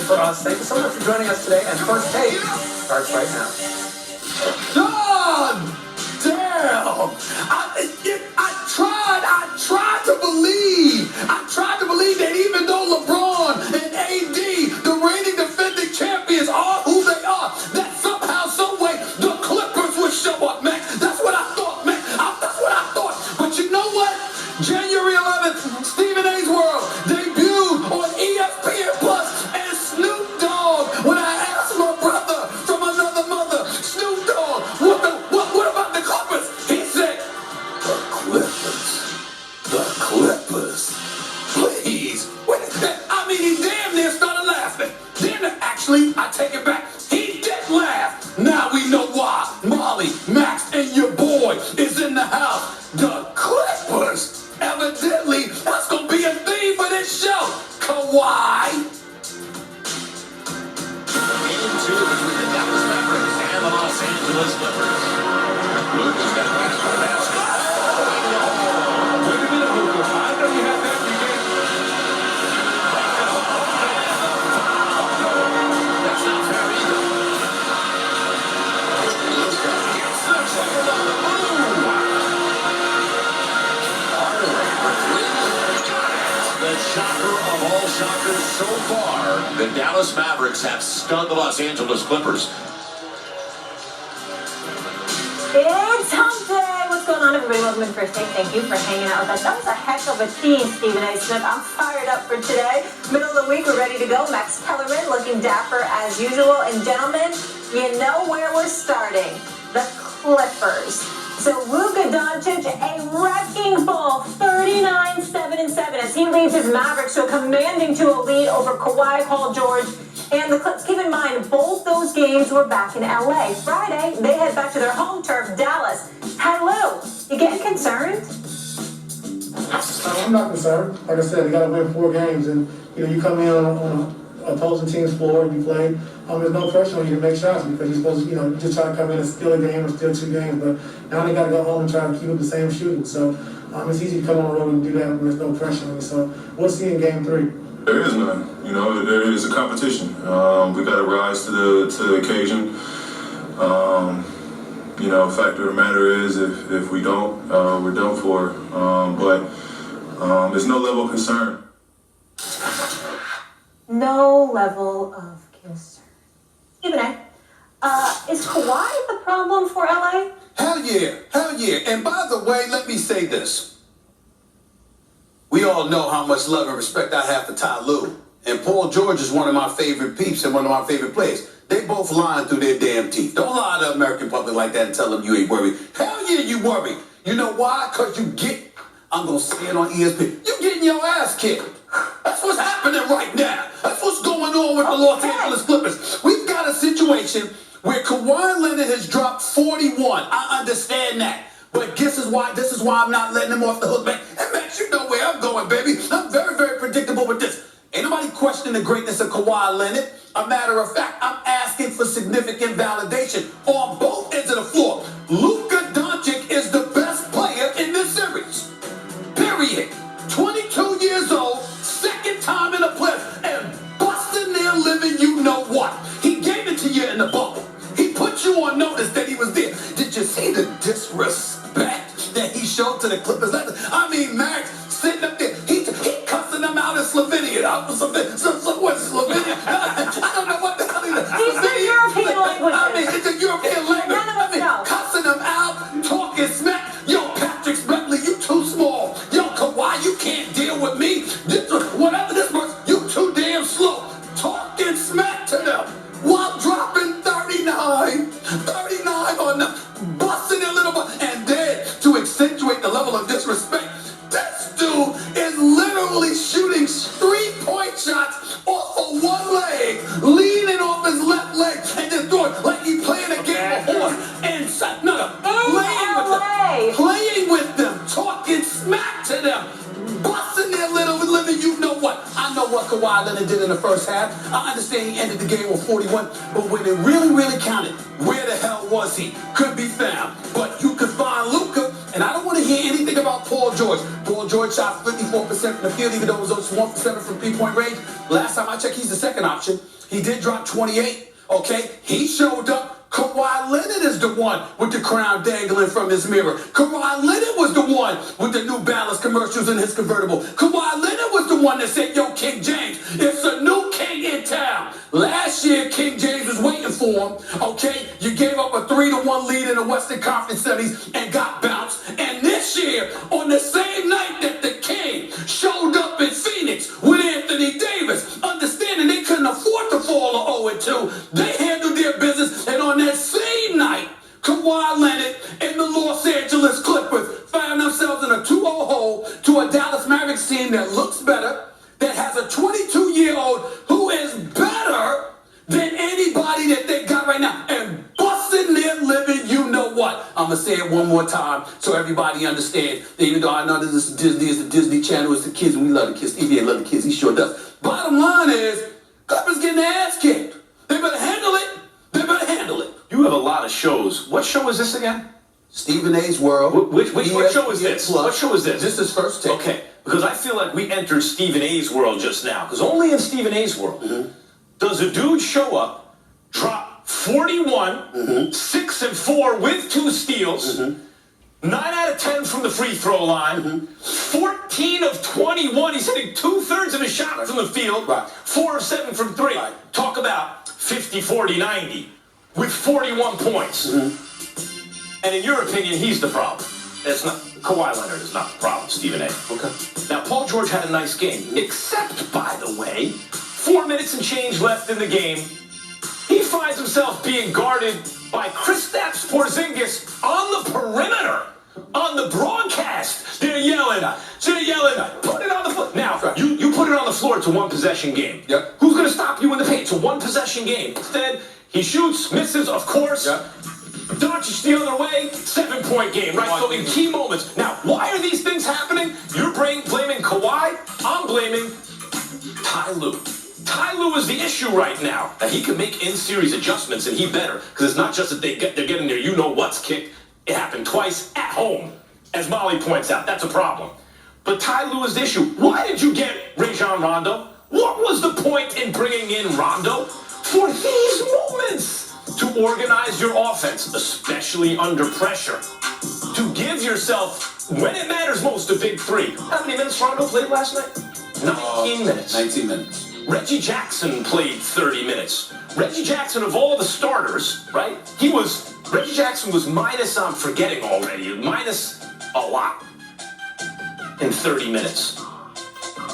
for us. Thank you so much for joining us today. And First Take starts right now. God damn! I tried to believe that even though LeBron and AD, the reigning defending champions, are who they are, that somehow, some way, the Clippers would show up, man. That's what I thought, man. That's what I thought. But you know what? January 11th, Stephen A's World debuted on ESPN Plus, and Snoop Dogg, when I asked my brother from another mother, Snoop Dogg, what about the Clippers? He said, the Clippers. Please. I mean, he damn near started laughing. Actually, I take it back. He did laugh. Now we know why. Molly, Max, and your boy is in the house. The Clippers. Evidently, that's going to be a theme for this show. Kawhi. Game 2 between the Dallas Mavericks and the Los Angeles Clippers. Luke has got back to the basket. Wait a minute, Luke. I know you have that. That's not fair either. Luka gets the triple on the move. Hardaway for three. Got it. The shocker of all shockers so far. The Dallas Mavericks have stunned the Los Angeles Clippers. It's hump day. What's going on, everybody? Welcome to First Take. Thank you for hanging out with us. That was a heck of a team, Stephen A. Smith. I'm fired up for today. Middle of the week, we're ready to go. Max Kellerman looking dapper as usual. And gentlemen, you know where we're starting. The Clippers. So Luka Doncic, a wrecking ball, 39-7-7, as he leads his Mavericks to a commanding 2-0 lead over Kawhi, Paul George, and the Clips. Keep in mind, both those games were back in LA. Friday, they head back to their home turf, Dallas. Hello, you getting concerned? I'm not concerned. Like I said, we got to win 4 games, and you come in on an opposing team's floor and you play. There's no pressure on you to make shots because you're supposed to, just try to come in and steal a game or steal 2 games. But now they got to go home and try to keep up the same shooting. So it's easy to come on the road and do that when there's no pressure on you. So we'll see in Game 3. There is none. There is a competition. We got to rise to the occasion. Fact of the matter is, if we don't, we're done for. But there's no level of concern. No level of concern. Stephen A., is Kawhi the problem for LA? Hell yeah. And by the way, let me say this. We all know how much love and respect I have for Ty Lue. And Paul George is one of my favorite peeps and one of my favorite players. They both lying through their damn teeth. Don't lie to the American public like that and tell them you ain't worried. Hell yeah, you worried. You know why? Because I'm going to say it on ESPN, you getting your ass kicked. That's what's happening right now. That's what's going on with the Los Angeles Clippers. We've got a situation where Kawhi Leonard has dropped 41. I understand that. But this is why I'm not letting him off the hook, man. And Max, you know where I'm going, baby. I'm very, very predictable with this. Ain't nobody questioning the greatness of Kawhi Leonard. A matter of fact, I'm asking for significant validation on both ends of the floor. Luka Doncic is the best player in this series. Period. 22 years old, second time in the playoffs, and busting their living you know what. He gave it to you in the bubble. He put you on notice that he was there. Did you see the disrespect that he showed to the Clippers? I mean, Max sitting up there, he cussing them out in Slovenian. What's Slovenian? I don't know what the hell he is. These are European languages. I mean, it's a European language. None of us know. Cussing them out, talking smack. Yo, Patrick Beverley, you too small. Yo, Kawhi, you can't deal with me. Whatever this was, you too damn slow. Talking smack to them while dropping 39 on them, busting their little butt. And then, to accentuate the level of disrespect, this dude is literally shooting 3-point shots off of one leg, leaning off his left leg, and just throwing like he's playing a game of horse. And playing with them, talking smack to them, busting their little living you know what. I know what Kawhi Leonard did in the first half. I understand he ended the game with 41, but when it really, really counted, where the hell was he? Could be found. But you could find Luka, and I don't want to hear anything about Paul George. Paul George shot 54% from the field, even though it was only 1% from 3-point range. Last time I checked, he's the second option. He did drop 28. Okay, he showed up. Kawhi Leonard is the one with the crown dangling from his mirror. Kawhi Leonard was the one with the New Balance commercials in his convertible. Kawhi Leonard was the one that said, yo, King James, it's a new king in town. Last year, King James was waiting for him. Okay, you gave up a 3-1 lead in the Western Conference Semis and got bounced. And this year, on the same night that the King showed up in Phoenix with Anthony Davis, understanding they couldn't afford to fall to 0-2, they handled their business. And on that same night, Kawhi Leonard and the Los Angeles Clippers found themselves in a 2-0 hole to a Dallas Mavericks team that looks better, that has a 22-year-old who is better than anybody that they got right now, and busting their living, you know what? I'm going to say it one more time so everybody understands. Even though I know that this is Disney, it's the Disney Channel, it's the kids, and we love the kids. Stevie love the kids, he sure does. Bottom line is, Clippers getting their ass kicked. They better handle it. They better handle it. You have a lot of shows. What show is this again? Stephen A's World. What show is this? What show is this? This is First Take. Okay, because I feel like we entered Stephen A's world just now. Because only in Stephen A's world does a dude show up, drop 41, 6 and 4 with 2 steals, 9 out of 10 from the free throw line, 14 of 21. He's hitting 2/3 of his shot from the field, 4 of 7 from 3. Talk about 50, 40, 90 with 41 points. And in your opinion, he's the problem. It's not Kawhi Leonard is not the problem, Stephen A. Okay. Now, Paul George had a nice game, except, by the way, 4 minutes and change left in the game. He finds himself being guarded by Kristaps Porzingis on the perimeter. On the broadcast, they're yelling, put it on the floor. Now, you put it on the floor, it's a one-possession game. Yep. Who's going to stop you in the paint? It's a one-possession game. Instead, he shoots, misses, of course. Yep. Doncic the other way, 7-point game, right? So in key moments. Now, why are these things happening? You're blaming Kawhi. I'm blaming Ty Lue. Ty Lue is the issue right now. That he can make in-series adjustments, and he better. Because it's not just that they're getting their you-know-what's kicked. It happened twice at home. As Molly points out, that's a problem. But Ty Lue is the issue. Why did you get Rajon Rondo? What was the point in bringing in Rondo? For these moments. To organize your offense, especially under pressure. To give yourself, when it matters most, a big 3. How many minutes Rondo played last night? 19 minutes. 19 minutes. Reggie Jackson played 30 minutes. Reggie Jackson, of all the starters, right? Reggie Jackson was minus, I'm forgetting already, minus a lot in 30 minutes.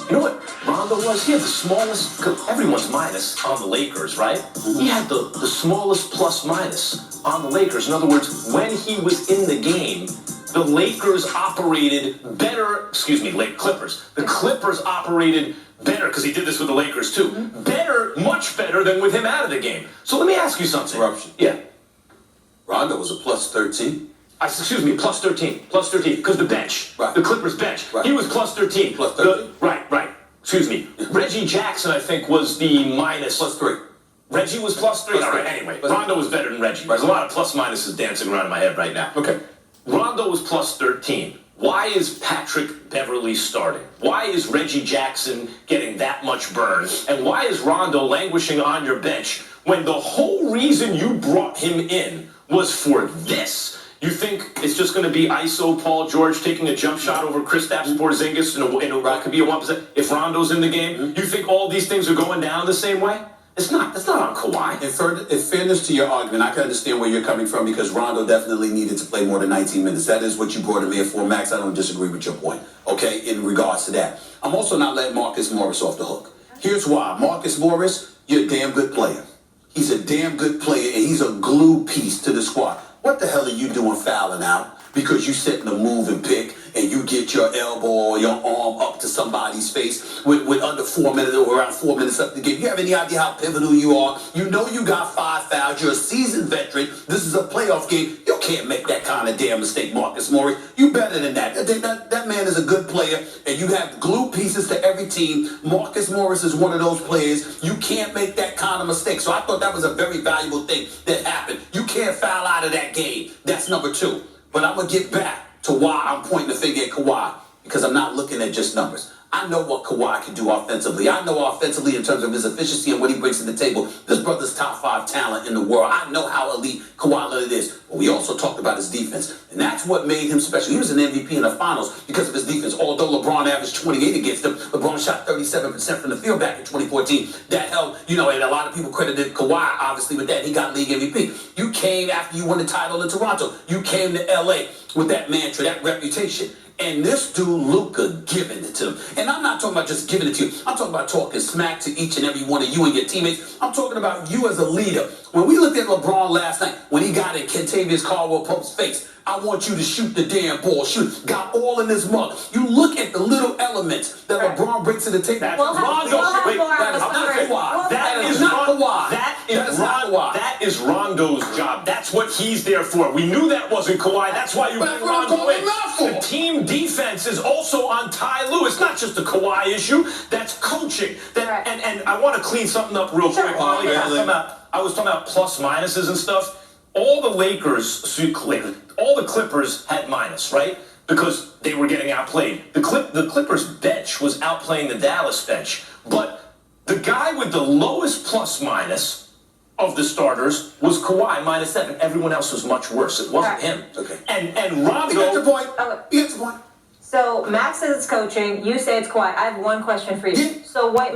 You know what Rondo was? He had the smallest, everyone's minus on the Lakers, right? He had the smallest plus minus on the Lakers. In other words, when he was in the game, the Lakers operated better, Clippers. The Clippers operated better, because he did this with the Lakers too. Better, much better than with him out of the game. So let me ask you something. Corruption. Yeah. Rondo was a plus 13. Plus 13. Plus 13, because the bench. Right. The Clippers bench. Right. He was plus 13. Plus 13. Right. Excuse me. Reggie Jackson, I think, was the minus. Plus 3. Reggie was plus 3? Plus All right, 3. anyway. Plus Rondo was better than Reggie. There's a lot of plus minuses dancing around in my head right now. Okay. Rondo was plus 13. Why is Patrick Beverly starting? Why is Reggie Jackson getting that much burn? And why is Rondo languishing on your bench when the whole reason you brought him in was for this? You think it's just going to be ISO Paul George taking a jump shot over Kristaps Porzingis and it could be a 1% if Rondo's in the game? You think all these things are going down the same way? It's not. That's not on Kawhi. In fairness to your argument, I can understand where you're coming from because Rondo definitely needed to play more than 19 minutes. That is what you brought him here for, Max. I don't disagree with your point, okay, in regards to that. I'm also not letting Marcus Morris off the hook. Here's why. Marcus Morris, you're a damn good player. He's a damn good player, and he's a glue piece to the squad. What the hell are you doing fouling out? Because you sit in a move and pick and you get your elbow or your arm up to somebody's face with under 4 minutes or around 4 minutes up the game. You have any idea how pivotal you are? You know you got 5 fouls. You're a seasoned veteran. This is a playoff game. You can't make that kind of damn mistake, Marcus Morris. You better than that. That man is a good player, and you have glue pieces to every team. Marcus Morris is one of those players. You can't make that kind of mistake. So I thought that was a very valuable thing that happened. You can't foul out of that game. That's number 2. But I'm going to get back to why I'm pointing the finger at Kawhi, because I'm not looking at just numbers. I know what Kawhi can do offensively. I know offensively in terms of his efficiency and what he brings to the table. This brother's top 5 talent in the world. I know how elite Kawhi Leonard is. But we also talked about his defense. And that's what made him special. He was an MVP in the finals because of his defense. Although LeBron averaged 28 against him, LeBron shot 37% from the field back in 2014. That helped, and a lot of people credited Kawhi, obviously, with that. He got league MVP. You came after you won the title in Toronto. You came to LA with that mantra, that reputation. And this dude, Luka, giving it to him. And I'm not talking about just giving it to you. I'm talking about talking smack to each and every one of you and your teammates. I'm talking about you as a leader. When we looked at LeBron last night, when he got in Kentavious Caldwell-Pope's face, I want you to shoot the damn ball. Shoot. Got all in his mug. You look at the little elements that LeBron brings to the table. That's We'll have Rondo. more Wait, on that this is one not first. Kawhi. That is not Kawhi. That is Rondo's job. That's what he's there for. We knew that wasn't Kawhi. That's why you But bring that's what I'm Rondo calling in. him out for. The team defense is also on Ty Lue. It's not just a Kawhi issue. That's coaching. Right. And I want to clean something up real Sure. quick. Oh, yeah. I was talking about plus minuses and stuff. All the all the Clippers had minus, right? Because they were getting outplayed. The Clippers bench was outplaying the Dallas bench. But the guy with the lowest plus minus of the starters was Kawhi, -7. Everyone else was much worse. It wasn't Right. him. Okay. And You get the Rondo. point. You get the point. So Max says it's coaching. You say it's Kawhi. I have one question for you. Yeah. So White